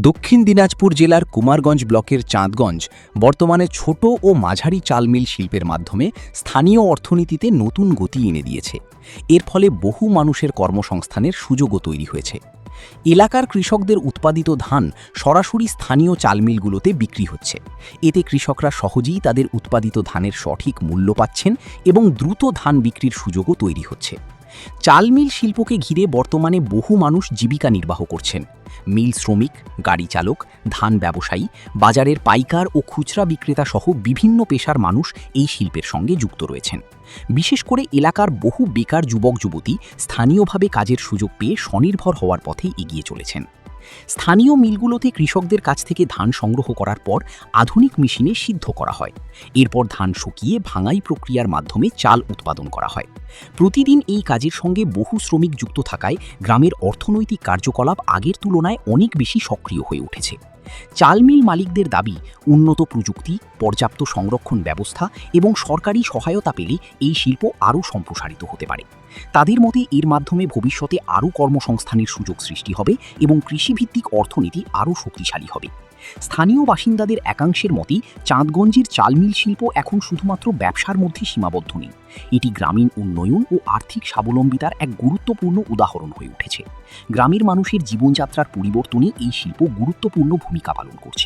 দক্ষিণ দিনাজপুর জেলার কুমারগঞ্জ ব্লকের চাঁদগঞ্জ বর্তমানে ছোট ও মাঝারি চাল মিল শিল্পের মাধ্যমে স্থানীয় অর্থনীতিতে নতুন গতি এনে দিয়েছে। এর ফলে বহু মানুষের কর্মসংস্থানের সুযোগও তৈরি হয়েছে। এলাকার কৃষকদের উৎপাদিত ধান সরাসরি স্থানীয় চাল মিলগুলোতে বিক্রি হচ্ছে। এতে কৃষকরা সহজেই তাদের উৎপাদিত ধানের সঠিক মূল্য পাচ্ছেন এবং দ্রুত ধান বিক্রির সুযোগও তৈরি হচ্ছে। চাল মিল শিল্পকে ঘিরে বর্তমানে বহু মানুষ জীবিকা নির্বাহ করছেন। মিল শ্রমিক, গাড়ি চালক, ধান ব্যবসায়ী, বাজারের পাইকার ও খুচরা বিক্রেতা সহ বিভিন্ন পেশার মানুষ এই শিল্পের সঙ্গে যুক্ত রয়েছেন। বিশেষ করে এলাকার বহু বেকার যুবক যুবতী স্থানীয়ভাবে কাজের সুযোগ পেয়ে স্বনির্ভর হওয়ার পথে এগিয়ে চলেছেন। স্থানীয় মিলগুলোতে কৃষকদের কাছ থেকে ধান সংগ্রহ করার পর আধুনিক মেশিনে সিদ্ধ করা হয়। এরপর ধান শুকিয়ে ভাঙাই প্রক্রিয়ার মাধ্যমে চাল উৎপাদন করা হয়। প্রতিদিন এই কাজের সঙ্গে বহু শ্রমিক যুক্ত থাকায় গ্রামের অর্থনৈতিক কার্যকলাপ আগের তুলনায় অনেক বেশি সক্রিয় হয়ে উঠেছে। চাল মিল মালিকদের দাবি, উন্নত প্রযুক্তি, পর্যাপ্ত সংরক্ষণ ব্যবস্থা এবং সরকারি সহায়তা পেলে এই শিল্প আরও সম্প্রসারিত হতে পারে। তাদের মতে এর মাধ্যমে ভবিষ্যতে আরও কর্মসংস্থানের সুযোগ সৃষ্টি হবে এবং কৃষিভিত্তিক অর্থনীতি আরও শক্তিশালী হবে। স্থানীয় বাসিন্দাদের একাংশের মতে চাঁদগঞ্জের চাল মিল শিল্প এখন শুধুমাত্র ব্যবসার মধ্যে সীমাবদ্ধ নেই, এটি গ্রামীণ উন্নয়ন ও আর্থিক স্বাবলম্বিতার এক গুরুত্বপূর্ণ উদাহরণ হয়ে উঠেছে। গ্রামের মানুষের জীবনযাত্রার পরিবর্তনে এই শিল্প গুরুত্বপূর্ণ ভূমিকা পালন করছে।